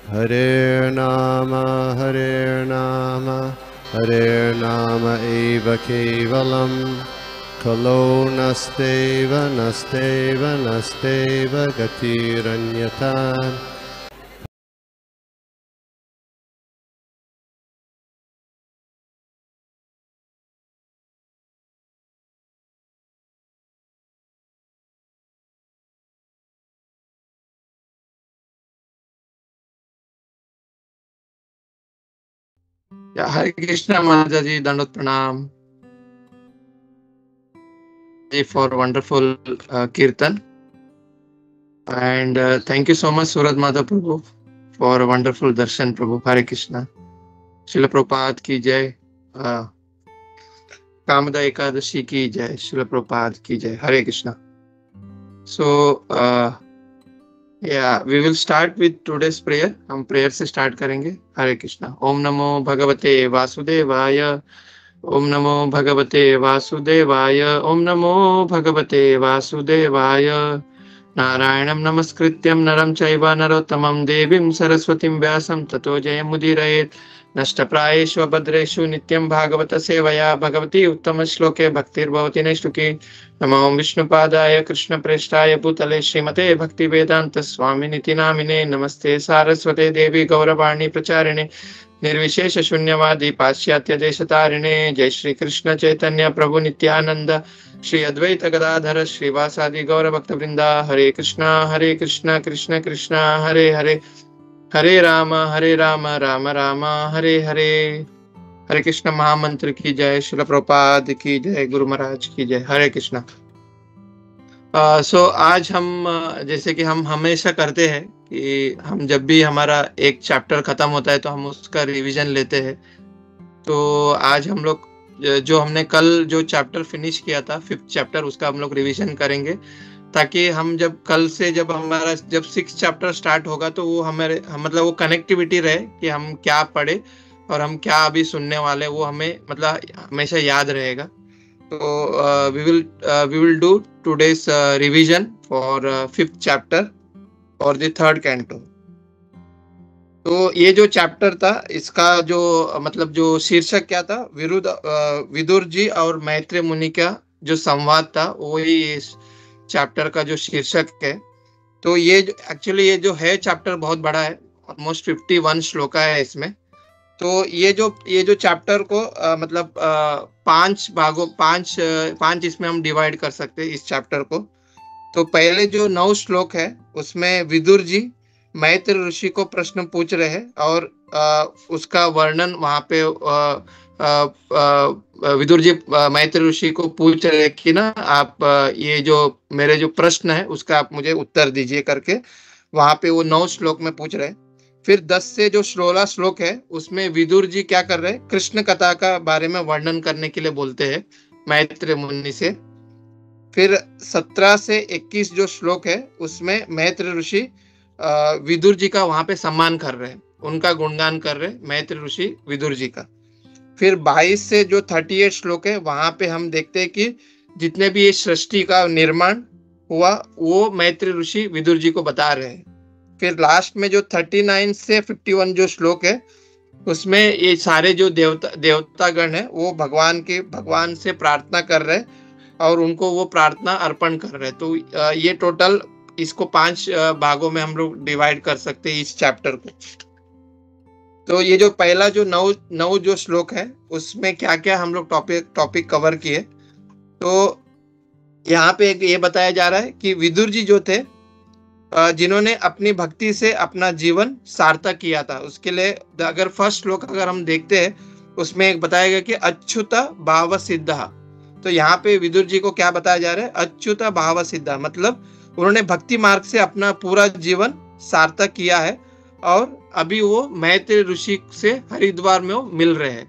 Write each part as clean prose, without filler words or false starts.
Hare Nama Hare Nama eva kevalam Kalo nasteva nasteva nasteva gatiranyata. Yeah, Hare Krishna Mahaji, Dandot Pranam for wonderful kirtan. And thank you so much, Suraj Madhav Prabhu, for a wonderful darshan, Prabhu. Hare Krishna. Srila Prabhupada ki jai. Kamada Ekadashi ki jai. Srila Prabhupada ki jai. Hare Krishna. So, yeah, we will start with today's prayer. हम prayer से start करेंगे. Hare Krishna. Om Namo Bhagavate Vasudevaya. Om Namo Bhagavate Vasudevaya. Om Namo Bhagavate Vasudevaya. नारायणं नमस्कृत्यं नरं चैव नरोत्तमं देवीं सरस्वतीं व्यासं ततो जयमुदीरयेत् नष्टप्रायेषु अभद्रेषु नित्यं भागवत सेवया भगवती उत्तमश्लोके भक्तिर्भवति नैष्ठुकी नमो विष्णुपादाय कृष्णप्रेष्ठाय भूतले श्रीमते भक्तिवेदान्त स्वामिनिति नामिने नमस्ते सारस्वते देवी गौरवाणी प्रचारिणे निर्विशेष शून्यवादी पाश्चात्य देशतारिणे जय श्री कृष्ण चैतन्य प्रभु नित्यानंद श्री अद्वैत गदाधर श्रीवासादि गौर भक्त वृंदा हरे कृष्णा कृष्ण कृष्ण हरे हरे हरे राम राम राम हरे हरे. हरे कृष्ण महामंत्र की जय. श्रील प्रभुपाद की जय. गुरु महाराज की जय. हरे कृष्णा. सो आज हम जैसे कि हम हमेशा करते हैं कि हम जब भी हमारा एक चैप्टर खत्म होता है तो हम उसका रिवीजन लेते हैं. तो आज हम लोग जो हमने कल जो चैप्टर फिनिश किया था 5th चैप्टर उसका हम लोग रिवीजन करेंगे ताकि हम जब कल से जब हमारा जब 6th चैप्टर स्टार्ट होगा तो वो हमारे मतलब वो कनेक्टिविटी रहे कि हम क्या पढ़े और हम क्या अभी सुनने वाले वो हमें मतलब हमेशा याद रहेगा. तो we will do today's revision for 5th chapter और the 3rd canto. तो ये जो चैप्टर था इसका जो मतलब जो शीर्षक क्या था विदुर जी और मैत्रेय मुनि का जो संवाद था वही इस चैप्टर का जो शीर्षक है. तो ये एक्चुअली ये जो है चैप्टर बहुत बड़ा है. ऑलमोस्ट 51 श्लोका है इसमें. तो ये जो चैप्टर को मतलब 5 भागों 5 इसमें हम डिवाइड कर सकते हैं इस चैप्टर को. तो पहले जो 9 श्लोक है उसमें विदुर जी मैत्रेय ऋषि को प्रश्न पूछ रहे हैं और उसका वर्णन वहां पे विदुर जी मैत्रेय ऋषि को पूछ रहे कि ना आप ये जो मेरे जो प्रश्न है उसका आप मुझे उत्तर दीजिए करके वहां पे वो 9 श्लोक में पूछ रहे. फिर 10 से जो 16 श्लोक है उसमें विदुर जी क्या कर रहे हैं कृष्ण कथा का बारे में वर्णन करने के लिए बोलते हैं मैत्रेय मुनि से. फिर 17 से 21 जो श्लोक है उसमें मैत्रेय ऋषि विदुर जी का वहां पे सम्मान कर रहे हैं. उनका गुणगान कर रहे मैत्रेय ऋषि विदुर जी का. फिर 22 से जो 38 श्लोक है वहां पे हम देखते हैं कि जितने भी ये सृष्टि का निर्माण हुआ वो मैत्रेय ऋषि विदुर जी को बता रहे हैं. फिर लास्ट में जो 39 से 51 जो श्लोक है उसमें ये सारे जो देवतागण है वो भगवान से प्रार्थना कर रहे और उनको वो प्रार्थना अर्पण कर रहे. तो ये टोटल इसको 5 भागों में हम लोग डिवाइड कर सकते हैं इस चैप्टर को. तो ये जो पहला जो 9 जो श्लोक है उसमें क्या क्या हम लोग टॉपिक कवर किए. तो यहाँ पे ये बताया जा रहा है कि विदुर जी जो थे जिन्होंने अपनी भक्ति से अपना जीवन सार्थक किया था उसके लिए अगर फर्स्ट श्लोक अगर हम देखते हैं उसमें एक बताया गया कि अच्युत भाव सिद्धा. तो यहाँ पे विदुर जी को क्या बताया जा रहा है अच्युत भाव सिद्धा मतलब उन्होंने भक्ति मार्ग से अपना पूरा जीवन सार्थक किया है और अभी वो मैत्रेय ऋषि से हरिद्वार में वो मिल रहे हैं.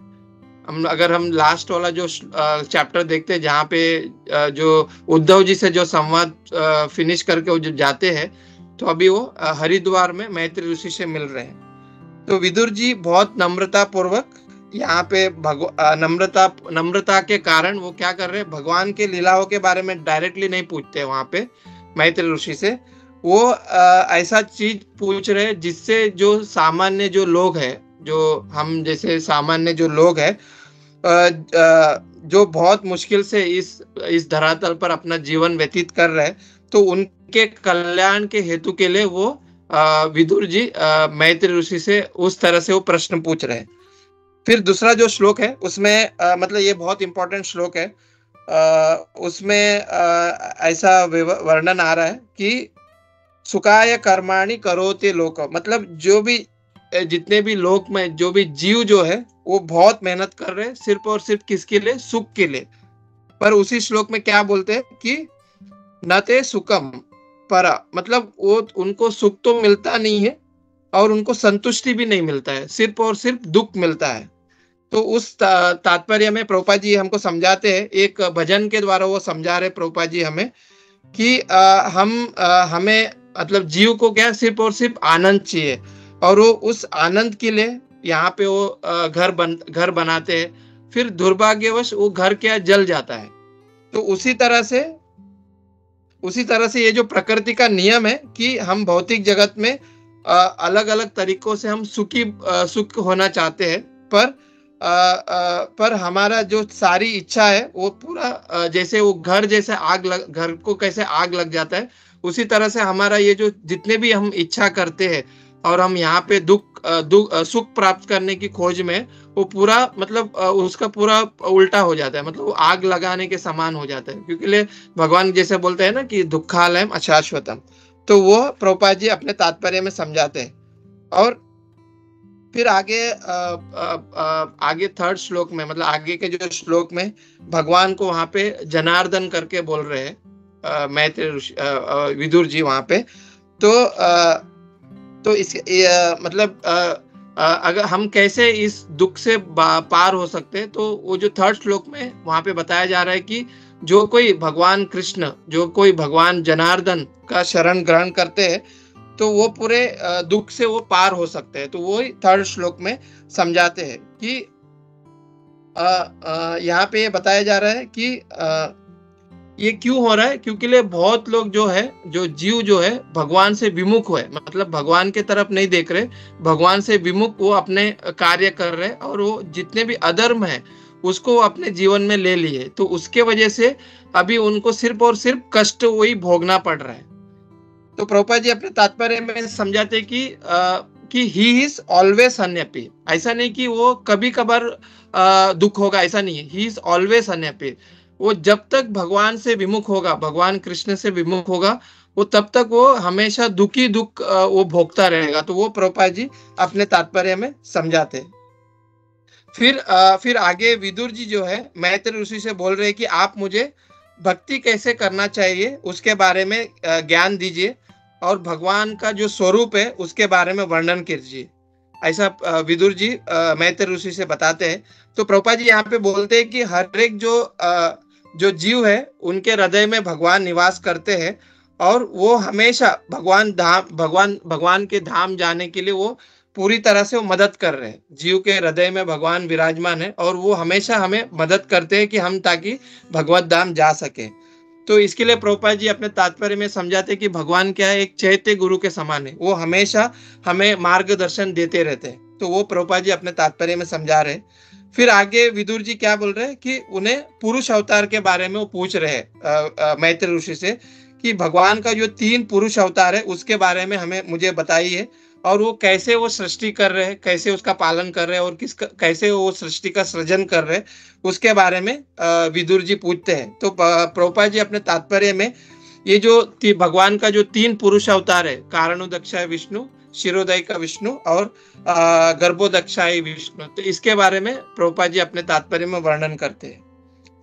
अगर हम लास्ट वाला जो चैप्टर देखते हैं जहाँ पे जो उद्धव जी से जो संवाद फिनिश करके वो जो जाते हैं तो अभी वो हरिद्वार में मैत्रेय ऋषि से मिल रहे हैं. तो विदुर जी बहुत नम्रता पूर्वक यहाँ पे नम्रता के कारण वो क्या कर रहे हैं भगवान के लीलाओं के बारे में डायरेक्टली नहीं पूछते वहां पे मैत्रेय ऋषि से. वो ऐसा चीज पूछ रहे हैं जिससे जो सामान्य जो लोग हैं, जो हम जैसे सामान्य जो लोग हैं, जो बहुत मुश्किल से इस धरातल पर अपना जीवन व्यतीत कर रहे हैं, तो उनके कल्याण के हेतु के लिए वो विदुर जी मैत्री ऋषि से उस तरह से वो प्रश्न पूछ रहे हैं। फिर दूसरा जो श्लोक है उसमें मतलब ये बहुत इंपॉर्टेंट श्लोक है। उसमें ऐसा वर्णन आ रहा है कि सुखाय कर्माणि करोति लोक, मतलब जो भी जितने भी लोक में जो भी जीव जो है वो बहुत मेहनत कर रहे हैं सिर्फ और सिर्फ किसके लिए? सुख के लिए। पर उसी श्लोक में क्या बोलते हैं कि न ते सुखम पर, मतलब वो उनको सुख तो मिलता नहीं है और उनको संतुष्टि भी नहीं मिलता है, सिर्फ और सिर्फ दुख मिलता है। तो उस तात्पर्य में प्रभुपाद जी हमको समझाते हैं, एक भजन के द्वारा वो समझा रहे प्रभुपाद जी हमें कि हमें मतलब जीव को क्या सिर्फ और सिर्फ आनंद चाहिए, और वो उस आनंद के लिए यहाँ पे वो घर बनाते हैं, फिर दुर्भाग्यवश वो घर क्या जल जाता है। तो उसी तरह से ये जो प्रकृति का नियम है कि हम भौतिक जगत में अलग अलग तरीकों से हम सुख होना चाहते हैं, पर हमारा जो सारी इच्छा है वो पूरा जैसे वो घर को कैसे आग लग जाता है, उसी तरह से हमारा ये जो जितने भी हम इच्छा करते हैं और हम यहाँ पे सुख प्राप्त करने की खोज में, वो पूरा मतलब उसका पूरा उल्टा हो जाता है, मतलब वो आग लगाने के समान हो जाता है। क्योंकि भगवान जैसे बोलते हैं ना कि दुखालयम अशाश्वतम, तो वो प्रभुपाद जी अपने तात्पर्य में समझाते हैं। और फिर आगे थर्ड श्लोक में, मतलब आगे के जो श्लोक में भगवान को वहां पे जनार्दन करके बोल रहे हैं मैत्री विदुर जी वहां पे। तो इस मतलब अगर हम कैसे इस दुख से पार हो सकते हैं, तो वो जो थर्ड श्लोक में वहां पे बताया जा रहा है कि जो कोई भगवान कृष्ण, जो कोई भगवान जनार्दन का शरण ग्रहण करते हैं, तो वो पूरे दुख से वो पार हो सकते हैं। तो वो थर्ड श्लोक में समझाते हैं कि यहाँ पे बताया जा रहा है कि ये क्यों हो रहा है, क्योंकि बहुत लोग जो है, जो जीव जो है भगवान से विमुख हुए, मतलब भगवान के तरफ नहीं देख रहे, भगवान से विमुख वो अपने कार्य कर रहे, और वो जितने भी अधर्म है उसको अपने जीवन में ले लिए, तो उसके वजह से अभी उनको सिर्फ और सिर्फ कष्ट वही भोगना पड़ रहा है। तो प्रभुपाद जी अपने तात्पर्य में समझाते कि ही इज ऑलवेज अनहैप्पी, ऐसा नहीं कि वो कभी कभार दुख होगा, ऐसा नहीं है, ही इज ऑलवेज अनहैप्पी। वो जब तक भगवान से विमुख होगा, भगवान कृष्ण से विमुख होगा, वो तब तक वो हमेशा दुख वो भोगता रहेगा। तो वो प्रभुपाद जी अपने तात्पर्य में समझाते। फिर आगे विदुर जी जो है मैत्री ऋषि से बोल रहे हैं कि आप मुझे भक्ति कैसे करना चाहिए उसके बारे में ज्ञान दीजिए, और भगवान का जो स्वरूप है उसके बारे में वर्णन कीजिए, ऐसा विदुर जी मैत्री ऋषि से बताते हैं। तो प्रभुपाद जी यहाँ पे बोलते हैं कि हर एक जो जीव है उनके हृदय में भगवान निवास करते हैं, और वो हमेशा भगवान के धाम जाने के लिए वो पूरी तरह से वो मदद कर रहे हैं। जीव के हृदय में भगवान विराजमान है, और वो हमेशा हमें मदद करते हैं कि हम ताकि भगवत धाम जा सके। तो इसके लिए प्रभुपाद जी अपने तात्पर्य में समझाते हैं कि भगवान क्या है, एक चैत्य गुरु के समान है, वो हमेशा हमें मार्गदर्शन देते रहते हैं। तो वो प्रभुपाद जी अपने तात्पर्य में समझा रहे हैं। फिर आगे विदुर जी क्या बोल रहे हैं कि उन्हें पुरुष अवतार के बारे में वो पूछ रहे हैं मैत्री ऋषि से कि भगवान का जो 3 पुरुष अवतार है उसके बारे में मुझे बताइए, और वो कैसे वो सृष्टि कर रहे हैं, कैसे उसका पालन कर रहे हैं, और कैसे वो सृष्टि का सृजन कर रहे हैं, उसके बारे में विदुर जी पूछते हैं। तो प्रभुपाद जी अपने तात्पर्य में ये जो भगवान का जो 3 पुरुष अवतार है, कारणोदक्षाय विष्णु, शिरोदय का विष्णु और गर्भोदक्षाय विष्णु, तो इसके बारे में प्रभुपाद जी अपने तात्पर्य में वर्णन करते हैं।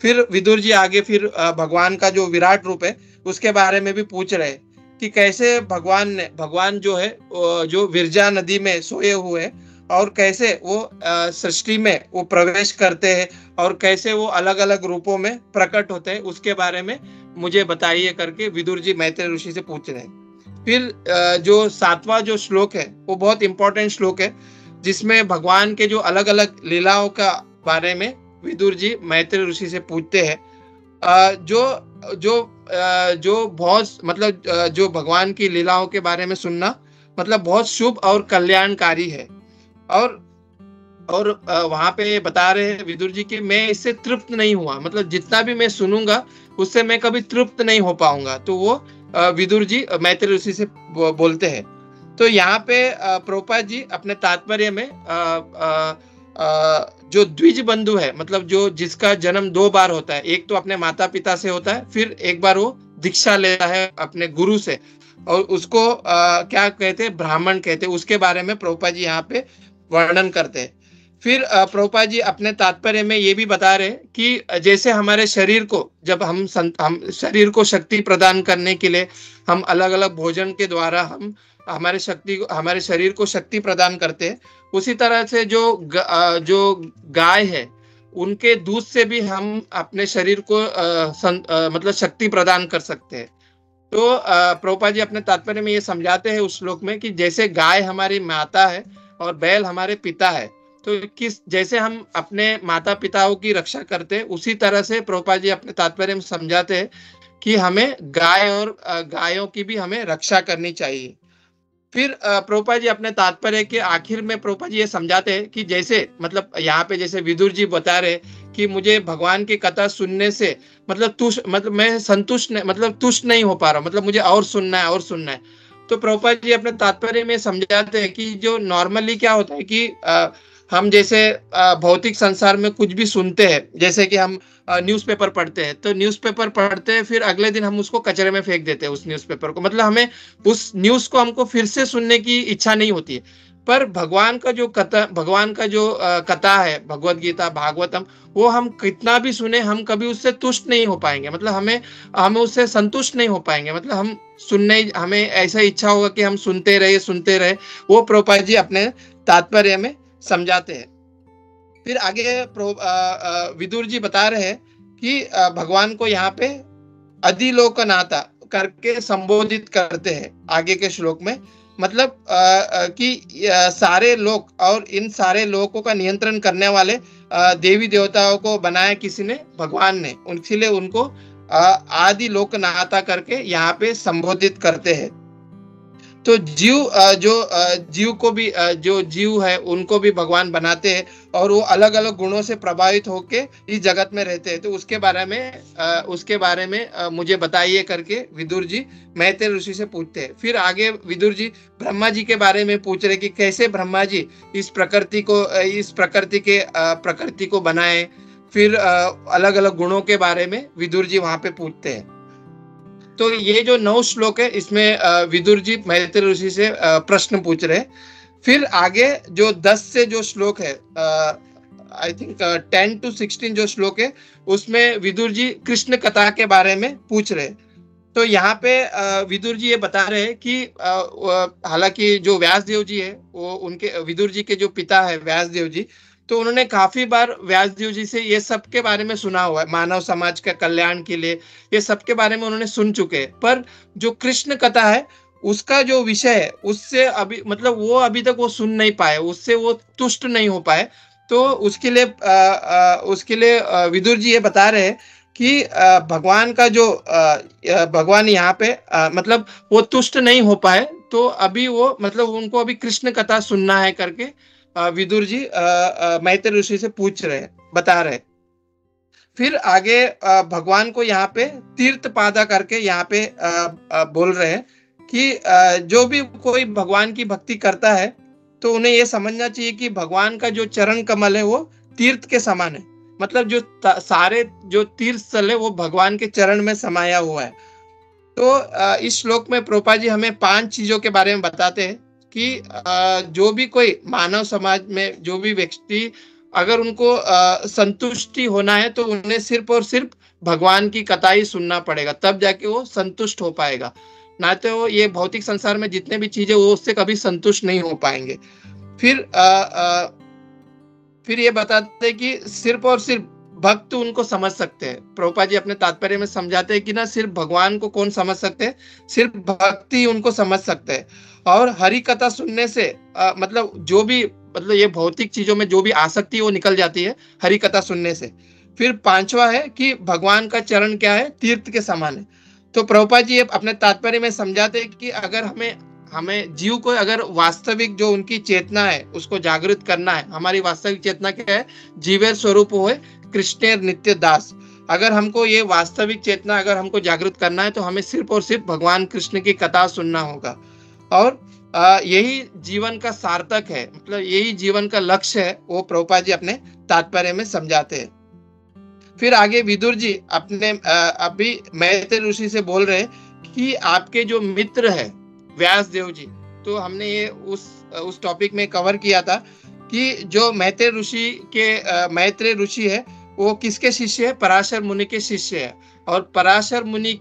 फिर विदुर जी आगे फिर भगवान का जो विराट रूप है उसके बारे में भी पूछ रहे हैं कि कैसे भगवान जो है जो विरजा नदी में सोए हुए, और कैसे वो सृष्टि में वो प्रवेश करते हैं, और कैसे वो अलग अलग रूपों में प्रकट होते हैं, उसके बारे में मुझे बताइए करके विदुर जी मैत्री ऋषि से पूछ रहे हैं। फिर जो 7वां जो श्लोक है वो बहुत इंपॉर्टेंट श्लोक है, जिसमें भगवान के जो अलग अलग लीलाओं का बारे में विदुर जी मैत्री ऋषि से पूछते हैं। जो जो बहुत मतलब जो भगवान की लीलाओं के बारे में सुनना मतलब बहुत शुभ और कल्याणकारी है। और वहां पे बता रहे हैं विदुर जी कि मैं इससे तृप्त नहीं हुआ, मतलब जितना भी मैं सुनूंगा उससे मैं कभी तृप्त नहीं हो पाऊंगा। तो वो विदुर जी मैत्रेय ऋषि से बोलते हैं। तो यहाँ पे प्रभुपाद जी अपने तात्पर्य में जो द्विज बंधु है, मतलब जो जिसका जन्म 2 बार होता है, एक तो अपने माता पिता से होता है, फिर एक बार वो दीक्षा लेता है अपने गुरु से, और उसको क्या कहते हैं, ब्राह्मण कहते हैं। उसके बारे में प्रभुपाद जी यहाँ पे वर्णन करते हैं। फिर प्रभुपाद जी अपने तात्पर्य में ये भी बता रहे हैं कि जैसे हमारे शरीर को, जब हम शरीर को शक्ति प्रदान करने के लिए हम अलग अलग भोजन के द्वारा हम हमारे शरीर को शक्ति प्रदान करते हैं, उसी तरह से जो गाय है उनके दूध से भी हम अपने शरीर को मतलब शक्ति प्रदान कर सकते हैं। तो प्रभुपाद जी अपने तात्पर्य में ये समझाते हैं उस श्लोक में कि जैसे गाय हमारी माता है और बैल हमारे पिता है, तो जैसे हम अपने माता पिताओं की रक्षा करते हैं, उसी तरह से प्रभुपाद जी अपने तात्पर्य में समझाते हैं कि हमें गाय और गायों की भी हमें रक्षा करनी चाहिए। फिर प्रभुपाद जी अपने तात्पर्य के आखिर में प्रभुपाद जी ये समझाते हैं कि जैसे मतलब यहाँ पे जैसे विदुर जी बता रहे कि मुझे भगवान की कथा सुनने से मतलब मैं संतुष्ट मतलब तुष्ट नहीं हो पा रहा, मतलब मुझे और सुनना है और सुनना है। तो प्रभुपाद जी अपने तात्पर्य में समझाते हैं कि जो नॉर्मली क्या होता है कि हम जैसे भौतिक संसार में कुछ भी सुनते हैं, जैसे कि हम न्यूज़पेपर पढ़ते हैं, तो न्यूज़पेपर पढ़ते हैं फिर अगले दिन हम उसको कचरे में फेंक देते हैं उस न्यूज़पेपर को, मतलब हमें उस न्यूज़ को हमको फिर से सुनने की इच्छा नहीं होती है। पर भगवान का जो कथा है, भगवत गीता भागवतम, वो हम कितना भी सुने हम कभी उससे तुष्ट नहीं हो पाएंगे, मतलब हमें उससे संतुष्ट नहीं हो पाएंगे, मतलब हमें ऐसा इच्छा होगा कि हम सुनते रहे। वो प्रभुपाद जी अपने तात्पर्य में समझाते हैं। फिर आगे विदुर जी बता रहे हैं कि भगवान को यहाँ पे अधिलोकनाथा करके संबोधित करते हैं आगे के श्लोक में, मतलब कि सारे लोक और इन सारे लोकों का नियंत्रण करने वाले देवी देवताओं को बनाया किसी ने, भगवान ने, इसलिए उनको आदि लोकनाथा करके यहाँ पे संबोधित करते हैं। तो जीव को भी जो जीव है उनको भी भगवान बनाते हैं और वो अलग अलग गुणों से प्रभावित होके इस जगत में रहते हैं। तो उसके बारे में मुझे बताइए करके विदुर जी मैत्रेय ऋषि से पूछते हैं। फिर आगे विदुर जी ब्रह्मा जी के बारे में पूछ रहे कि कैसे ब्रह्मा जी इस प्रकृति को बनाए। फिर अलग अलग गुणों के बारे में विदुर जी वहां पे पूछते हैं। तो ये जो 9 श्लोक है इसमें विदुर जी मैत्रेय ऋषि से प्रश्न पूछ रहे हैं। फिर आगे जो 10 से जो श्लोक है, आई थिंक 10 to 16 जो श्लोक है, उसमें विदुर जी कृष्ण कथा के बारे में पूछ रहे हैं। तो यहाँ पे विदुर जी ये बता रहे हैं कि हालांकि जो व्यासदेव जी है वो उनके विदुर जी के जो पिता है व्यासदेव जी, तो उन्होंने काफी बार व्यासदेव जी से ये सब के बारे में सुना हुआ है, मानव समाज के कल्याण के लिए ये सब के बारे में उन्होंने सुन चुके हैं। पर जो कृष्ण कथा है उसका जो विषय है उससे अभी मतलब वो अभी तक वो सुन नहीं पाए, उससे वो तुष्ट नहीं हो पाए। तो उसके लिए विदुर जी ये बता रहे हैं कि भगवान का जो भगवान यहाँ पे मतलब वो तुष्ट नहीं हो पाए, तो अभी वो मतलब उनको अभी कृष्ण कथा सुनना है करके विदुर जी मैत्रेय ऋषि से बता रहे। फिर आगे भगवान को यहाँ पे तीर्थ पादा करके यहाँ पे बोल रहे हैं कि जो भी कोई भगवान की भक्ति करता है तो उन्हें ये समझना चाहिए कि भगवान का जो चरण कमल है वो तीर्थ के समान है, मतलब जो सारे जो तीर्थ स्थल है वो भगवान के चरण में समाया हुआ है। तो इस श्लोक में प्रभुपाद जी हमें 5 चीजों के बारे में बताते हैं कि जो भी कोई मानव समाज में जो भी व्यक्ति अगर उनको संतुष्टि होना है तो उन्हें सिर्फ और सिर्फ भगवान की कथा ही सुनना पड़ेगा, तब जाके वो संतुष्ट हो पाएगा। ना तो ये भौतिक संसार में जितने भी चीजें वो उससे कभी संतुष्ट नहीं हो पाएंगे। फिर ये बताते हैं कि सिर्फ और सिर्फ भक्त उनको समझ सकते हैं। प्रभुपाद जी अपने तात्पर्य में समझाते हैं कि ना सिर्फ भगवान को कौन समझ सकते हैं, सिर्फ भक्त ही उनको समझ सकते हैं। और हरि कथा सुनने से मतलब जो भी मतलब ये भौतिक चीजों में जो भी आसक्ति वो निकल जाती है हरि कथा सुनने से। फिर पांचवा है कि भगवान का चरण क्या है, तीर्थ के समान है। तो प्रभुपाद जी अपने तात्पर्य में समझाते हैं कि अगर हमें जीव को अगर वास्तविक जो उनकी चेतना है उसको जागृत करना है, हमारी वास्तविक चेतना क्या है, जीवेर स्वरूप होए कृष्णेर नित्य दास। अगर हमको ये वास्तविक चेतना अगर हमको जागृत करना है तो हमें सिर्फ और सिर्फ भगवान कृष्ण की कथा सुनना होगा, और यही जीवन का सार्थक है, मतलब यही जीवन का लक्ष्य है, वो प्रभुपाद जी अपने तात्पर्य में समझाते हैं। फिर आगे विदुर जी अपने अभी मैत्रेय ऋषि से बोल रहे कि आपके जो मित्र है व्यास देव जी, तो हमने ये उस टॉपिक में कवर किया था कि जो मैत्रेय ऋषि है वो किसके शिष्य है, पराशर मुनि के शिष्य है। और पराशर मुनि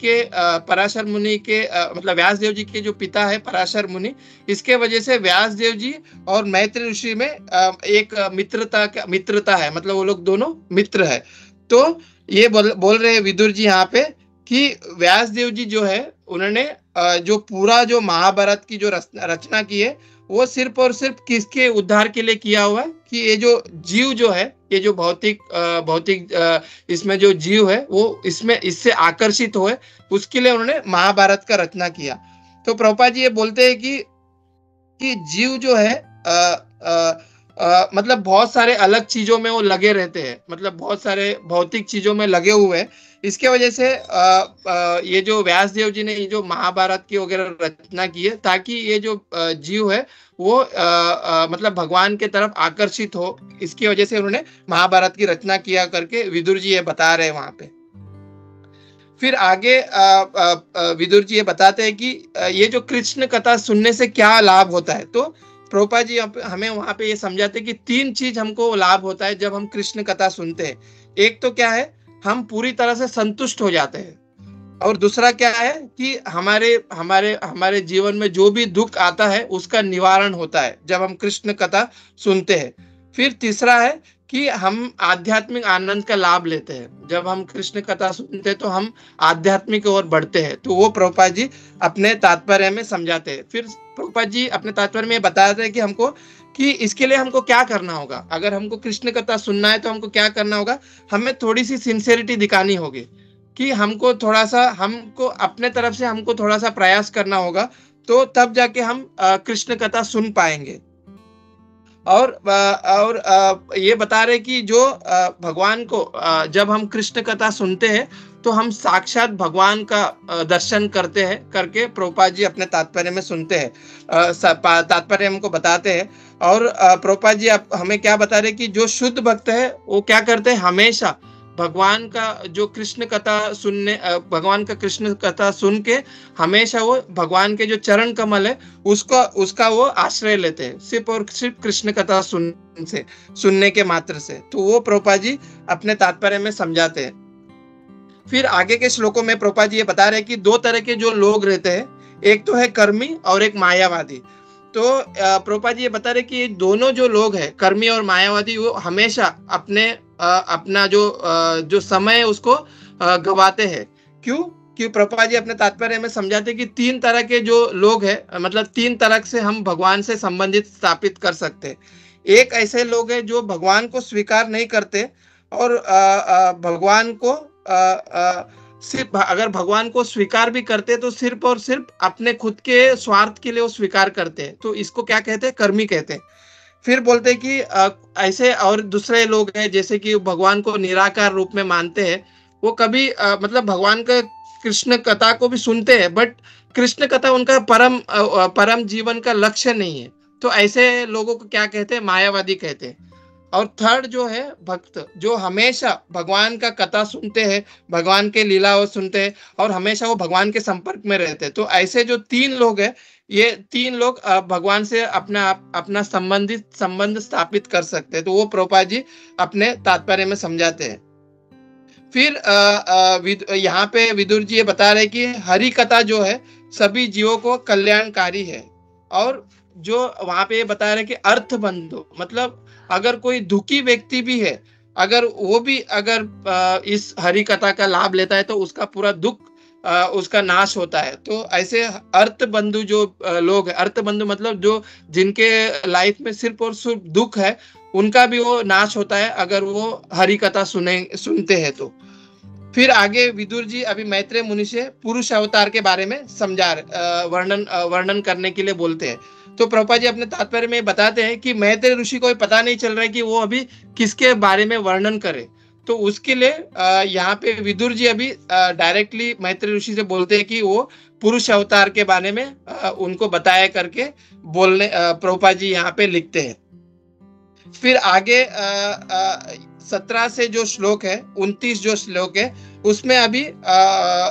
के मतलब व्यास देव जी के जो पिता है पराशर मुनि, इसके वजह से व्यास देव जी और मैत्रेय ऋषि में एक मित्रता है, मतलब वो लोग दोनों मित्र है। तो ये बोल रहे हैं विदुर जी यहाँ पे कि व्यास देव जी जो है उन्होंने जो पूरा जो महाभारत की जो रचना की है वो सिर्फ और सिर्फ किसके उद्धार के लिए किया हुआ है कि ये जो जीव जो है, ये जो भौतिक इसमें जो जीव है वो इससे आकर्षित होए, उसके लिए उन्होंने महाभारत का रचना किया। तो प्रभुपाद जी ये बोलते हैं कि जीव जो है मतलब बहुत सारे अलग चीजों में वो लगे रहते हैं, मतलब बहुत सारे भौतिक चीजों में लगे हुए हैं। इसके वजह से ये जो व्यास देव जी ने ये जो महाभारत की वगैरह रचना की है ताकि ये जो जीव है वो मतलब भगवान के तरफ आकर्षित हो, इसकी वजह से उन्होंने महाभारत की रचना किया करके विदुर जी ये बता रहे हैं वहां पे। फिर आगे विदुर जी ये बताते हैं कि ये जो कृष्ण कथा सुनने से क्या लाभ होता है। तो प्रभुपाद जी हमें वहां पे ये समझाते हैं कि 3 चीज हमको लाभ होता है जब हम कृष्ण कथा सुनते हैं। एक तो क्या है, हम पूरी तरह से संतुष्ट हो जाते हैं, और दूसरा क्या है कि हमारे जीवन में जो भी दुख आता है उसका निवारण होता है जब हम कृष्ण कथा सुनते हैं। फिर तीसरा है कि हम आध्यात्मिक आनंद का लाभ लेते हैं, जब हम कृष्ण कथा सुनते हैं तो हम आध्यात्मिक ओर बढ़ते हैं। तो वो प्रभुपाद जी अपने तात्पर्य में समझाते हैं। फिर प्रभुपाद जी अपने तात्पर्य में बताते हैं कि हमको कि इसके लिए हमको क्या करना होगा। अगर हमको कृष्ण कथा सुनना है तो हमको क्या करना होगा, हमें थोड़ी सी सिंसेरिटी दिखानी होगी कि हमको अपने तरफ से हमको थोड़ा सा प्रयास करना होगा, तो तब जाके हम कृष्ण कथा सुन पाएंगे। और ये बता रहे कि जो भगवान को जब हम कृष्ण कथा सुनते हैं तो हम साक्षात भगवान का दर्शन करके प्रभुपाद जी अपने तात्पर्य में सुनते हैं, तात्पर्य हमको बताते हैं। और प्रभुपाद जी हमें क्या बता रहे कि जो शुद्ध भक्त है वो क्या करते हैं, हमेशा भगवान का जो कृष्ण कथा सुन के हमेशा वो भगवान के जो चरण कमल है उसका वो आश्रय लेते हैं, सिर्फ और सिर्फ कृष्ण कथा सुनने के मात्र से। तो वो प्रभुपाद जी अपने तात्पर्य में समझाते हैं। फिर आगे के श्लोकों में प्रभुपाद जी ये बता रहे हैं कि 2 तरह के जो लोग रहते हैं, एक तो है कर्मी और एक मायावादी। तो प्रभुपाद जी ये बता रहे कि ये दोनों जो लोग हैं, कर्मी और मायावादी, वो हमेशा अपना जो समय है उसको गवाते हैं। क्यों? प्रभुपाद जी अपने तात्पर्य में समझाते हैं कि 3 तरह के जो लोग हैं, मतलब 3 तरह से हम भगवान से संबंधित स्थापित कर सकते हैं। एक ऐसे लोग हैं जो भगवान को स्वीकार नहीं करते, और भगवान को सिर्फ अगर भगवान को स्वीकार भी करते तो सिर्फ और सिर्फ अपने खुद के स्वार्थ के लिए वो स्वीकार करते हैं, तो इसको क्या कहते हैं, कर्मी कहते हैं। फिर बोलते हैं कि ऐसे और दूसरे लोग हैं जैसे कि भगवान को निराकार रूप में मानते हैं, वो कभी मतलब भगवान का कृष्ण कथा को भी सुनते हैं, बट कृष्ण कथा उनका परम जीवन का लक्ष्य नहीं है। तो ऐसे लोगों को क्या कहते हैं, मायावादी कहते हैं। और थर्ड जो है भक्त, जो हमेशा भगवान का कथा सुनते हैं, भगवान के लीलाओं सुनते हैं और हमेशा वो भगवान के संपर्क में रहते हैं। तो ऐसे जो 3 लोग हैं, ये 3 लोग भगवान से अपना संबंध स्थापित कर सकते हैं। तो वो प्रभुपाद जी अपने तात्पर्य में समझाते हैं। फिर यहाँ पे विदुर जी ये बता रहे कि हरि कथा जो है सभी जीवों को कल्याणकारी है। और जो वहां पे बता रहे कि अर्थ बंधु, मतलब अगर कोई दुखी व्यक्ति भी है, अगर वो भी इस हरि कथा का लाभ लेता है तो उसका पूरा दुख उसका नाश होता है। तो ऐसे अर्थ बंधु जो लोग हैं, अर्थ बंधु मतलब जो जिनके लाइफ में सिर्फ और सिर्फ दुख है, उनका भी वो नाश होता है अगर वो हरि कथा सुनते हैं तो। फिर आगे विदुर जी अभी मैत्रेय मुनि से पुरुष अवतार के बारे में वर्णन करने के लिए बोलते हैं। तो प्रभुपाद जी अपने तात्पर्य में बताते हैं कि मैत्रेय ऋषि को पता नहीं चल रहा है कि वो अभी किसके बारे में वर्णन करे। तो उसके लिए यहाँ पे विदुर जी अभी डायरेक्टली मैत्रेय ऋषि से बोलते हैं कि वो पुरुष अवतार के बारे में उनको बताया करके बोलने प्रभुपाद जी यहाँ पे लिखते हैं। फिर आगे 17 से जो श्लोक है, 29 जो श्लोक है, उसमें अभी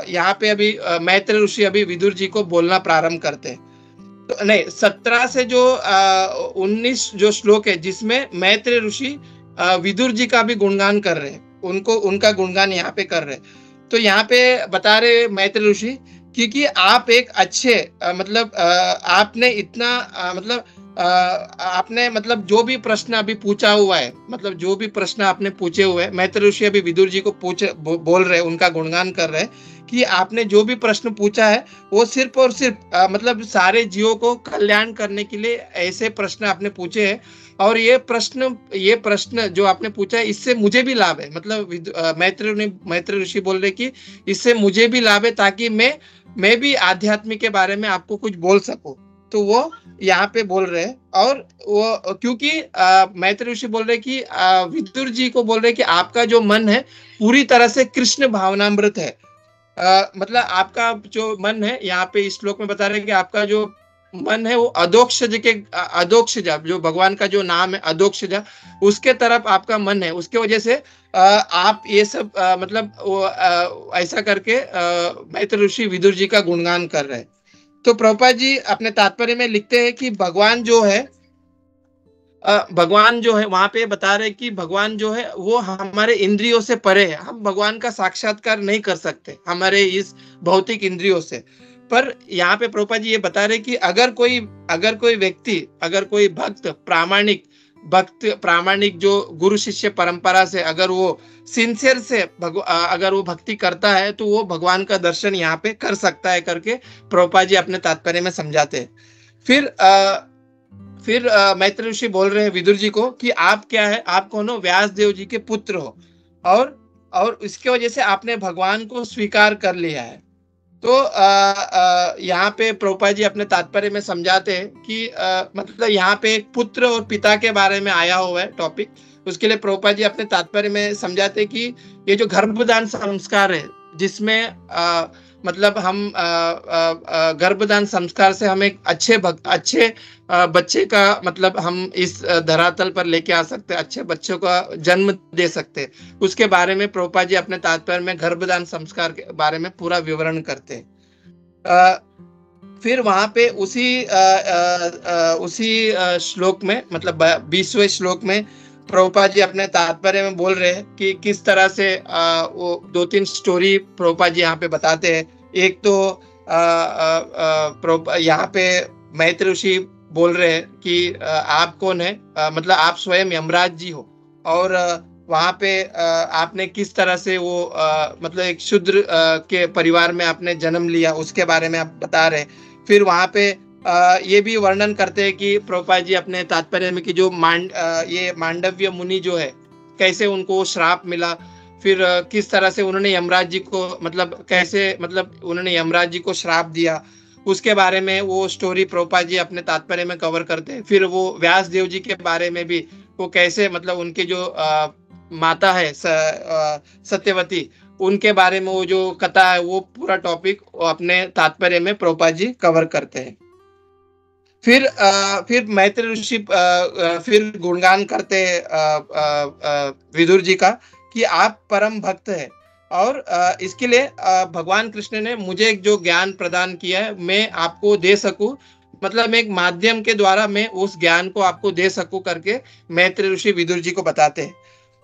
यहाँ पे अभी मैत्रेय ऋषि अभी विदुर जी को बोलना प्रारंभ करते हैं। तो नहीं, 17 से जो 19 जो श्लोक है जिसमें मैत्रेय ऋषि विदुर जी का भी गुणगान कर रहे हैं, उनका गुणगान यहाँ पे कर रहे हैं। तो यहाँ पे बता रहे मैत्रेय ऋषि कि आप एक अच्छे मतलब आपने इतना मतलब आपने मतलब जो भी प्रश्न अभी पूछा हुआ है, मतलब जो भी प्रश्न आपने पूछे हुए हैं, मैत्रेय ऋषि अभी विदुर जी को बोल रहे हैं, उनका गुणगान कर रहे हैं कि आपने जो भी प्रश्न पूछा है वो सिर्फ और सिर्फ मतलब सारे जीवों को कल्याण करने के लिए ऐसे प्रश्न आपने पूछे हैं। और ये प्रश्न जो आपने पूछा है इससे मुझे भी लाभ है। मतलब मैत्रेय ऋषि बोल रहे कि इससे मुझे भी लाभ है, ताकि मैं भी आध्यात्म के बारे में आपको कुछ बोल सकूं। तो वो यहाँ पे बोल रहे हैं। और वो क्योंकि मैत्रेय ऋषि बोल रहे कि विदुर जी को बोल रहे कि आपका जो मन है पूरी तरह से कृष्ण भावनामृत है। मतलब आपका जो मन है, यहाँ पे इस श्लोक में बता रहे हैं कि आपका जो मन है वो अधोक्षज जो भगवान का जो नाम है अधोक्षज, उसके तरफ आपका मन है। उसके वजह से आप ये सब मतलब ऐसा करके मैत्रेय ऋषि विदुर जी का गुणगान कर रहे हैं। तो प्रभुपाद जी अपने तात्पर्य में लिखते हैं कि भगवान जो है वहां पे बता रहे कि भगवान जो है वो हमारे इंद्रियों से परे है। हम भगवान का साक्षात्कार नहीं कर सकते हमारे इस भौतिक इंद्रियों से। पर यहाँ पे प्रभुपाद जी ये बता रहे कि अगर कोई व्यक्ति, अगर कोई प्रामाणिक जो गुरु शिष्य परंपरा से अगर वो सिंसियर से अगर वो भक्ति करता है तो वो भगवान का दर्शन यहाँ पे कर सकता है करके प्रभुपाद जी अपने तात्पर्य में समझाते हैं। फिर मैत्रेय ऋषि बोल रहे हैं विदुर जी को कि आप क्या है, आप कौन हो? व्यास देव जी के पुत्र हो और इसके वजह से आपने भगवान को स्वीकार कर लिया है। तो यहाँ पे प्रभुपाद जी अपने तात्पर्य में समझाते हैं कि मतलब यहाँ पे एक पुत्र और पिता के बारे में आया हुआ है टॉपिक। उसके लिए प्रभुपाद जी अपने तात्पर्य में समझाते हैं कि ये जो गर्भदान संस्कार है, जिसमें मतलब हम गर्भदान संस्कार से हम एक अच्छे बच्चे का मतलब हम इस धरातल पर लेके आ सकते हैं, अच्छे बच्चों का जन्म दे सकते हैं। उसके बारे में प्रभुपाद जी अपने तात्पर्य में गर्भदान संस्कार के बारे में पूरा विवरण करते हैं। फिर वहां पे उसी श्लोक में मतलब 20वें श्लोक में प्रभुपाद जी अपने तात्पर्य में बोल रहे हैं कि किस तरह से वो 2-3 स्टोरी प्रभुपाद जी यहाँ पे बताते हैं। एक तो यहाँ पे मैत्रेय ऋषि बोल रहे हैं कि आप कौन है, मतलब आप स्वयं यमराज जी हो। और वहाँ पे आपने किस तरह से वो मतलब एक शूद्र के परिवार में आपने जन्म लिया, उसके बारे में आप बता रहे हैं। फिर वहाँ पे ये भी वर्णन करते हैं कि प्रभुपाद जी अपने तात्पर्य में कि जो ये मांडव्य मुनि जो है कैसे उनको श्राप मिला, फिर किस तरह से उन्होंने यमराज जी को मतलब कैसे मतलब उन्होंने यमराज जी को श्राप दिया, उसके बारे में वो स्टोरी प्रभुपाद जी अपने तात्पर्य में कवर करते हैं। फिर वो व्यास देव जी के बारे में भी वो कैसे मतलब उनके जो माता है सत्यवती, उनके बारे में वो जो कथा है वो पूरा टॉपिक अपने तात्पर्य में प्रभुपाद जी कवर करते हैं। फिर मैत्रेय ऋषि फिर गुणगान करते हैं विदुर जी का कि आप परम भक्त है और इसके लिए भगवान कृष्ण ने मुझे एक जो ज्ञान प्रदान किया है मैं आपको दे सकूं, मतलब एक माध्यम के द्वारा मैं उस ज्ञान को आपको दे सकूं करके मैत्रेय ऋषि विदुर जी को बताते हैं।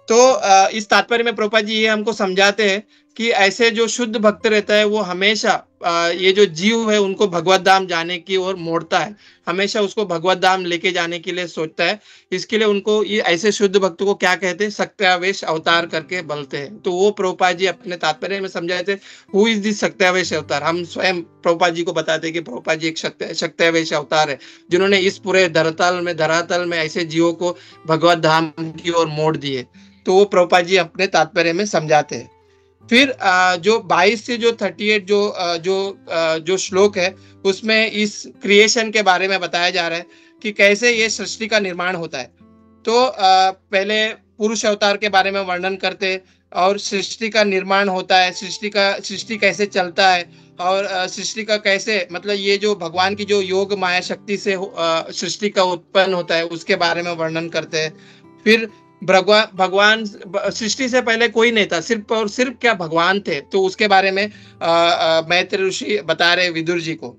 तो इस तात्पर्य में प्रभुपाद जी ये हमको समझाते हैं कि ऐसे जो शुद्ध भक्त रहता है वो हमेशा ये जो जीव है उनको भगवत धाम जाने की ओर मोड़ता है, हमेशा उसको भगवत धाम लेके जाने के लिए सोचता है। इसके लिए उनको ये ऐसे शुद्ध भक्त को क्या कहते हैं, सत्यावेश अवतार करके बोलते हैं। तो वो प्रभुपाद जी अपने तात्पर्य में समझाए थे, हु इज दिस सत्यावेश अवतार। हम स्वयं प्रभुपाद जी को बताते हैं कि प्रभुपाद जी एक सत्यावेश अवतार है, जिन्होंने इस पूरे धरातल में ऐसे जीवों को भगवत धाम की ओर मोड़ दिए। तो वो प्रभुपाद जी अपने तात्पर्य में समझाते हैं। फिर जो 22 से जो 38 जो श्लोक है उसमें इस क्रिएशन के बारे में बताया जा रहा है कि कैसे ये सृष्टि का निर्माण होता है। तो पहले पुरुष अवतार के बारे में वर्णन करते हैं और सृष्टि का निर्माण होता है, सृष्टि कैसे चलता है और सृष्टि का कैसे मतलब ये जो भगवान की जो योग माया शक्ति से सृष्टि का उत्पन्न होता है उसके बारे में वर्णन करते हैं। फिर भगवान सृष्टि से पहले कोई नहीं था, सिर्फ और सिर्फ क्या भगवान थे, तो उसके बारे में मैत्रेय ऋषि बता रहे विदुर जी को।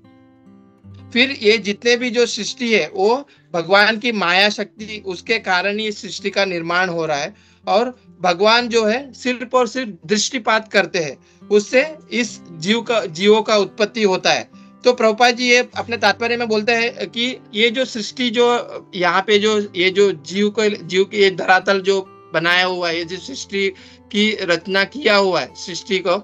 फिर ये जितने भी जो सृष्टि है वो भगवान की माया शक्ति, उसके कारण ये सृष्टि का निर्माण हो रहा है और भगवान जो है सिर्फ और सिर्फ दृष्टिपात करते हैं, उससे इस जीवों का उत्पत्ति होता है। तो प्रभुपाद जी ये अपने तात्पर्य में बोलते हैं कि ये जो सृष्टि जो यहाँ पे जो ये जो जीव के ये धरातल जो बनाया हुआ है, ये जो सृष्टि की रचना किया हुआ है सृष्टि को,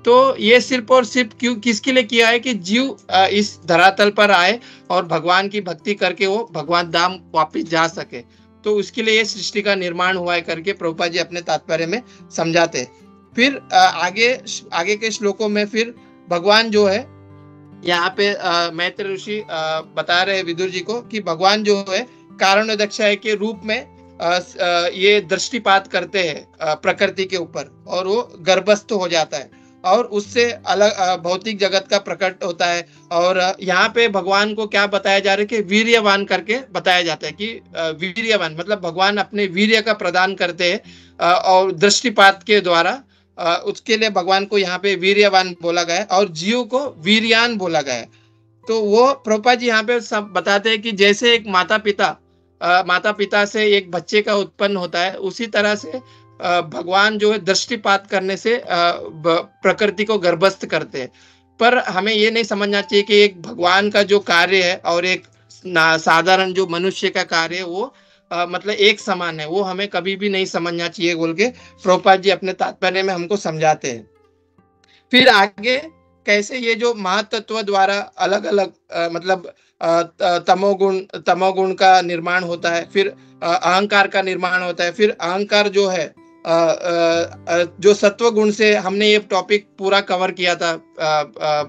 तो ये सिर्फ और सिर्फ क्यों किसके लिए किया है कि जीव इस धरातल पर आए और भगवान की भक्ति करके वो भगवान धाम वापिस जा सके। तो उसके लिए ये सृष्टि का निर्माण हुआ है करके प्रभुपाद जी अपने तात्पर्य में समझाते। फिर आगे के श्लोकों में फिर भगवान जो है यहाँ पे मैत्रेय ऋषि बता रहे विदुर जी को कि भगवान जो है कारणोदक्षाय के रूप में ये दृष्टिपात करते हैं प्रकृति के ऊपर और वो गर्भस्थ हो जाता है और उससे अलग भौतिक जगत का प्रकट होता है। और यहाँ पे भगवान को क्या बताया जा रहा है कि वीर्यवान करके बताया जाता है कि वीर्यवान मतलब भगवान अपने वीर्य का प्रदान करते हैं और दृष्टिपात के द्वारा उसके लिए भगवान को यहाँ पे वीर्यवान बोला गया है और जीव को वीर्यान बोला गया है। तो वो प्रभुपाद जी यहाँ पे सब बताते हैं कि जैसे एक माता पिता से एक बच्चे का उत्पन्न होता है, उसी तरह से भगवान जो है दृष्टिपात करने से प्रकृति को गर्भस्थ करते हैं। पर हमें ये नहीं समझना चाहिए कि एक भगवान का जो कार्य है और एक साधारण जो मनुष्य का कार्य है वो मतलब एक समान है, वो हमें कभी भी नहीं समझना चाहिए बोल के प्रभुपाद जी अपने तात्पर्य में हमको समझाते हैं। फिर आगे कैसे ये जो महातत्व द्वारा अलग अलग मतलब तमोगुण का निर्माण होता है, फिर अहंकार का निर्माण होता है। फिर अहंकार जो है जो सत्व गुण से हमने ये टॉपिक पूरा कवर किया था,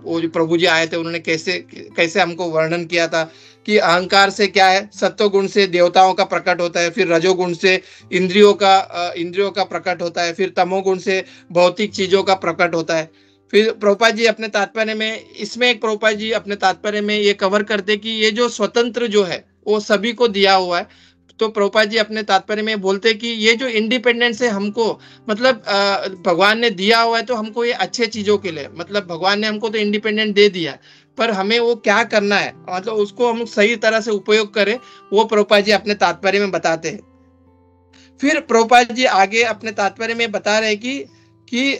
वो जो प्रभु जी आए थे उन्होंने कैसे हमको वर्णन किया था कि अहंकार से क्या है, सत्व गुण से देवताओं का प्रकट होता है, फिर रजोगुण से इंद्रियों का प्रकट होता है, फिर तमोगुण से भौतिक चीजों का प्रकट होता है। फिर प्रभुपाद जी अपने तात्पर्य में इसमें एक प्रभुपाद जी अपने तात्पर्य में ये कवर करते कि ये जो स्वतंत्र जो है वो सभी को दिया हुआ है। तो प्रभुपाद जी अपने तात्पर्य में बोलते कि ये जो इंडिपेंडेंस है हमको मतलब भगवान ने दिया हुआ है, तो हमको ये अच्छे चीजों के लिए मतलब भगवान ने हमको तो इंडिपेंडेंट दे दिया, पर हमें वो क्या करना है मतलब उसको हम सही तरह से उपयोग करें, वो प्रभुपाद जी अपने तात्पर्य में बताते हैं। फिर प्रभुपाद जी आगे अपने तात्पर्य में बता रहे कि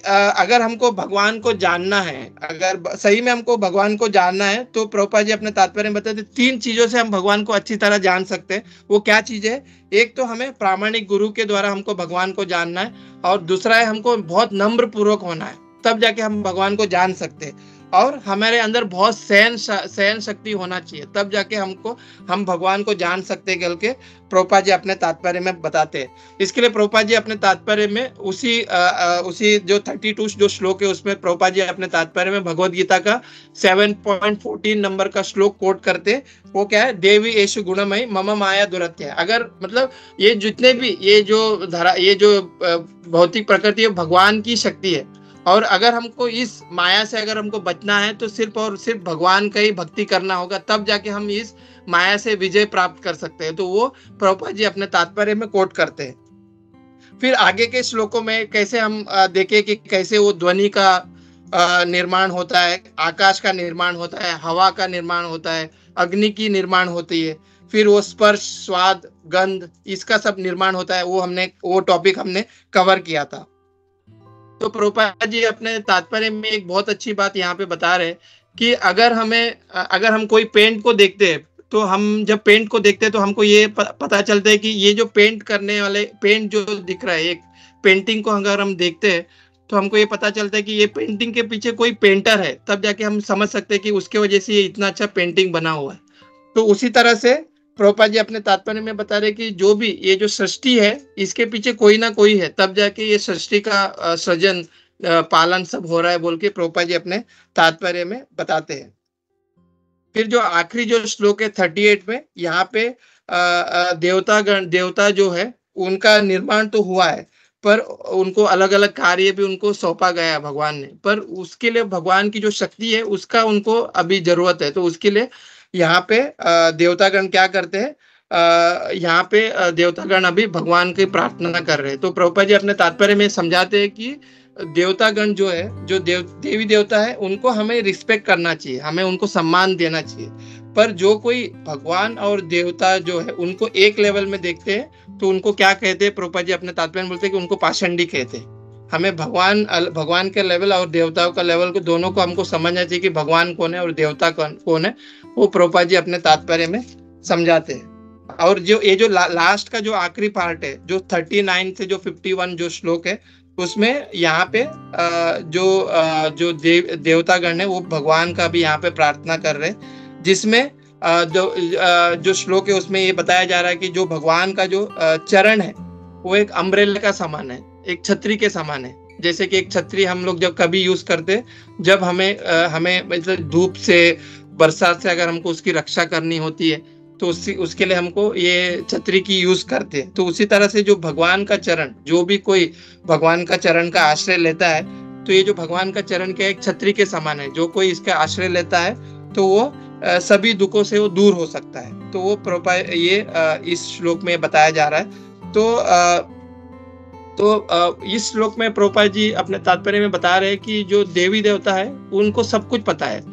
अगर हमको भगवान को जानना है, अगर सही में हमको भगवान को जानना है, तो प्रभुपाद जी अपने तात्पर्य में बताते 3 चीजों से हम भगवान को अच्छी तरह जान सकते हैं। वो क्या चीज है? एक तो हमें प्रामाणिक गुरु के द्वारा हमको भगवान को जानना है और दूसरा है हमको बहुत नम्र पूर्वक होना है, तब जाके हम भगवान को जान सकते हैं। और हमारे अंदर बहुत सहन शक्ति होना चाहिए, तब जाके हम भगवान को जान सकते हैं के प्रभुपाद जी अपने तात्पर्य में बताते हैं। इसके लिए प्रभुपाद जी अपने तात्पर्य में उसी जो 32 जो श्लोक है उसमें प्रभुपाद जी अपने तात्पर्य में भगवद गीता का 7.14 नंबर का श्लोक कोट करते। वो क्या है? देवी एषु गुणमयी मम माया दुरत्य। अगर मतलब ये जितने भी ये जो भौतिक प्रकृति है भगवान की शक्ति है, और अगर हमको इस माया से अगर हमको बचना है तो सिर्फ और सिर्फ भगवान का ही भक्ति करना होगा, तब जाके हम इस माया से विजय प्राप्त कर सकते हैं। तो वो प्रभुपाद जी अपने तात्पर्य में कोट करते हैं। फिर आगे के श्लोकों में कैसे हम देखें कि कैसे वो ध्वनि का निर्माण होता है, आकाश का निर्माण होता है, हवा का निर्माण होता है, अग्नि की निर्माण होती है, फिर वो स्पर्श स्वाद गंध इसका सब निर्माण होता है। वो टॉपिक हमने कवर किया था। तो प्रभुपाद जी अपने तात्पर्य में एक बहुत अच्छी बात यहाँ पे बता रहे कि अगर हम कोई पेंट को देखते हैं, तो हम जब पेंट को देखते हैं तो हमको ये पता चलता है कि ये जो पेंट करने वाले पेंट जो दिख रहा है, एक पेंटिंग को अगर हम देखते हैं तो हमको ये पता चलता है कि ये पेंटिंग के पीछे कोई पेंटर है, तब जाके हम समझ सकते हैं कि उसके वजह से ये इतना अच्छा पेंटिंग बना हुआ है। तो उसी तरह से प्रभुपाद जी अपने तात्पर्य में बता रहे कि जो भी ये जो सृष्टि है, इसके पीछे कोई ना कोई है, तब जाके ये सृष्टि का सृजन पालन सब हो रहा है बोल के प्रभुपाद जी अपने तात्पर्य में बताते हैं। फिर जो आखिरी जो श्लोक है 38 में, यहाँ पे देवता जो है उनका निर्माण तो हुआ है, पर उनको अलग अलग कार्य भी उनको सौंपा गया है भगवान ने, पर उसके लिए भगवान की जो शक्ति है उसका उनको अभी जरूरत है। तो उसके लिए यहाँ पे देवतागण क्या करते हैं, यहाँ पे देवतागण अभी भगवान की प्रार्थना कर रहे हैं। तो प्रभुपाद जी अपने तात्पर्य में समझाते हैं कि देवतागण जो है, जो देवी देवता है, उनको हमें रिस्पेक्ट करना चाहिए, हमें उनको सम्मान देना चाहिए। पर जो कोई भगवान और देवता जो है उनको एक लेवल में देखते हैं तो उनको क्या कहते हैं, प्रभुपाद जी अपने तात्पर्य में बोलते हैं कि उनको पाषंडी कहते हैं। हमें भगवान के लेवल और देवताओं का लेवल को दोनों को हमको समझना चाहिए कि भगवान कौन है और देवता कौन है, वो प्रभुपाद जी अपने तात्पर्य में समझाते हैं। और जो ये जो लास्ट का जो आखिरी पार्ट है, जो 39 से जो 51 जो श्लोक है, उसमें यहाँ पे जो देवतागण है वो भगवान का भी यहाँ पे प्रार्थना कर रहे हैं, जिसमें जो श्लोक है उसमें ये बताया जा रहा है कि जो भगवान का जो चरण है वो एक अम्ब्रेला का समान है, एक छतरी के समान है। जैसे कि एक छतरी हम लोग जब कभी यूज करते, जब हमें मतलब धूप से, बरसात से अगर हमको उसकी रक्षा करनी होती है तो उसके लिए हमको ये छतरी की यूज करते हैं। तो उसी तरह से जो भगवान का चरण, जो भी कोई भगवान का चरण का आश्रय लेता है, तो ये जो भगवान का चरण के एक छतरी के समान है। जो कोई इसका आश्रय लेता है तो वो सभी दुखों से वो दूर हो सकता है। तो वो ये इस श्लोक में बताया जा रहा है। तो इस श्लोक में प्रभुपाद जी अपने तात्पर्य में बता रहे हैं कि जो देवी देवता है उनको सब कुछ पता है।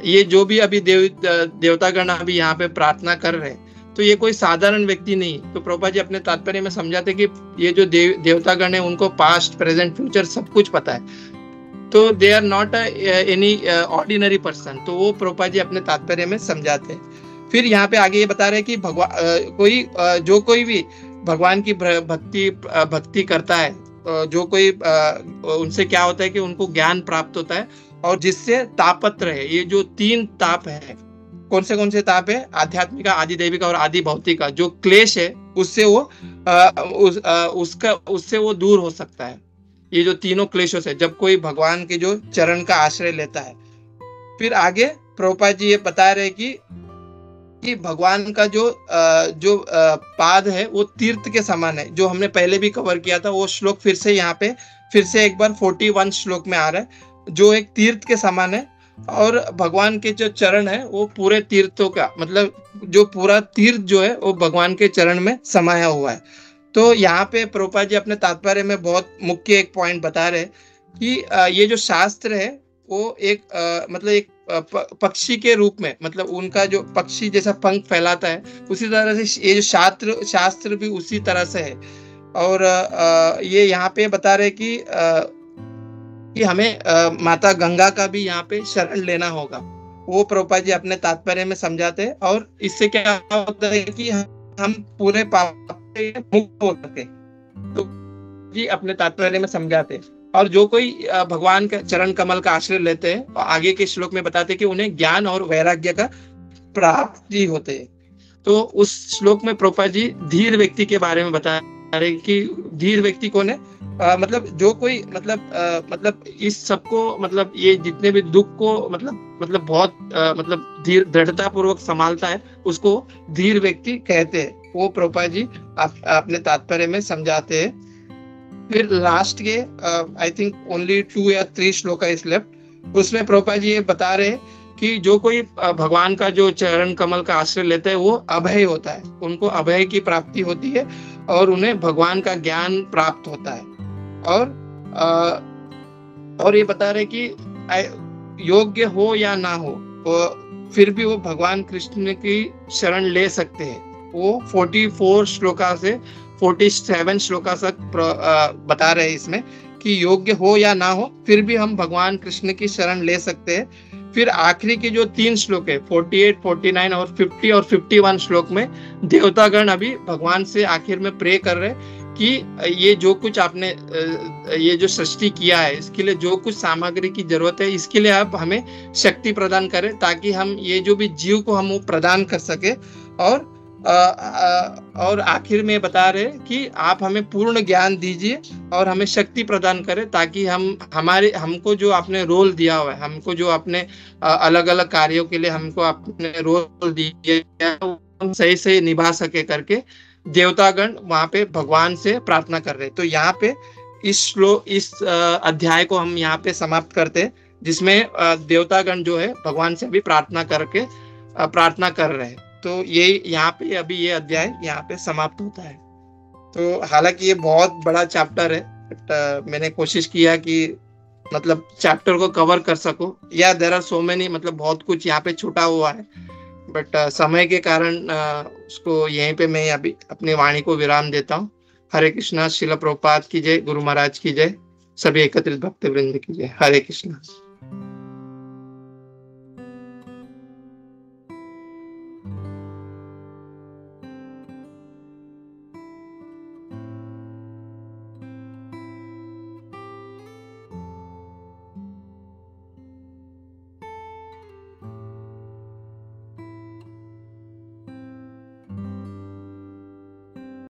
ये जो भी अभी देवतागण अभी यहाँ पे प्रार्थना कर रहे हैं, तो ये कोई साधारण व्यक्ति नहीं। तो प्रभुपाद जी अपने तात्पर्य में समझाते कि ये जो देवतागण है उनको पास्ट, प्रेजेंट, फ्यूचर सब कुछ पता है। तो they are not any ordinary person. तो वो प्रभुपाद जी अपने तात्पर्य में समझाते हैं। फिर यहाँ पे आगे ये बता रहे हैं कि जो कोई भी भगवान की भक्ति करता है, जो कोई उनसे क्या होता है कि उनको ज्ञान प्राप्त होता है, और जिससे तापत्र है, ये जो 3 ताप है, कौन से ताप है, आध्यात्मिका, आदि दैविका और आदि भौतिका, जो क्लेश है उससे वो दूर हो सकता है। ये जो तीनों क्लेशों से जब कोई भगवान के जो चरण का आश्रय लेता है। फिर आगे प्रभुपाद जी ये बता रहे कि भगवान का जो पाद है वो तीर्थ के समान है। जो हमने पहले भी कवर किया था, वो श्लोक फिर से यहाँ पे फिर से एक बार 41 श्लोक में आ रहा है, जो एक तीर्थ के समान है। और भगवान के जो चरण है वो पूरे तीर्थों का, मतलब जो पूरा तीर्थ जो है वो भगवान के चरण में समाया हुआ है। तो यहाँ पे प्रभुपाद जी अपने तात्पर्य में बहुत मुख्य एक पॉइंट बता रहे कि ये जो शास्त्र है वो मतलब एक पक्षी के रूप में, मतलब उनका जो पक्षी जैसा पंख फैलाता है, उसी तरह से ये जो शास्त्र भी उसी तरह से है। और ये यहाँ पे बता रहे कि हमें माता गंगा का भी यहाँ पे शरण लेना होगा। वो प्रभुपाद जी अपने तात्पर्य में समझाते हैं। और इससे क्या होता है कि हम पूरे पाप से मुक्त हो सके, तो जी अपने तात्पर्य में समझाते हैं। और जो कोई भगवान के चरण कमल का आश्रय लेते हैं, और आगे के श्लोक में बताते हैं कि उन्हें ज्ञान और वैराग्य का प्राप्ति होते हैं। तो उस श्लोक में प्रभुपाद जी धीर व्यक्ति के बारे में बता रहे कि धीर व्यक्ति कौन है, मतलब जो कोई मतलब इस सबको, मतलब ये जितने भी दुख को मतलब बहुत मतलब दृढ़ता पूर्वक संभालता है, उसको धीर व्यक्ति कहते हैं। वो प्रभुपाद जी अपने तात्पर्य में समझाते हैं। फिर लास्ट के आई थिंक ओनली 2 या 3 श्लोक इज लेफ्ट, उसमें प्रभुपाद जी ये बता रहे हैं कि जो कोई भगवान का जो चरण कमल का आश्रय लेता है वो अभय होता है, उनको अभय की प्राप्ति होती है और उन्हें भगवान का ज्ञान प्राप्त होता है। और ये बता रहे कि योग्य हो या ना हो, फिर भी वो भगवान कृष्ण की शरण ले सकते हैं। वो 44 श्लोका से 47 श्लोका तक बता रहे हैं इसमें कि योग्य हो या ना हो, फिर भी हम भगवान कृष्ण की शरण ले सकते हैं। फिर आखिरी के जो 3 श्लोक है 48, 49 और 50 और 51 श्लोक में देवतागण अभी भगवान से आखिर में प्रे कर रहे कि ये जो कुछ आपने ये जो सृष्टि किया है, इसके लिए जो कुछ सामग्री की जरूरत है, इसके लिए आप हमें शक्ति प्रदान करें, ताकि हम ये जो भी जीव को हम वो प्रदान कर सके। और आखिर में बता रहे कि आप हमें पूर्ण ज्ञान दीजिए और हमें शक्ति प्रदान करें, ताकि हमको जो आपने रोल दिया हुआ है, हमको जो आपने अलग अलग कार्यों के लिए हमको आपने रोल दिया है, हम सही से निभा सके करके देवतागण वहां पे भगवान से प्रार्थना कर रहे। तो यहाँ पे इस अध्याय को हम यहाँ पे समाप्त करते हैं, जिसमें देवतागण जो है भगवान से भी प्रार्थना कर रहे हैं। तो ये यहाँ पे अभी ये अध्याय यहाँ पे समाप्त होता है। तो हालांकि ये बहुत बड़ा चैप्टर है, बट मैंने कोशिश किया कि मतलब चैप्टर को कवर कर सको। या देयर आर सो मेनी, मतलब बहुत कुछ यहाँ पे छूटा हुआ है, बट समय के कारण उसको यहीं पे मैं अभी अपनी वाणी को विराम देता हूँ। हरे कृष्णा। श्रील प्रभुपाद की जय, गुरु महाराज की जय, सभी एकत्रित भक्त वृंद की जय। हरे कृष्णा।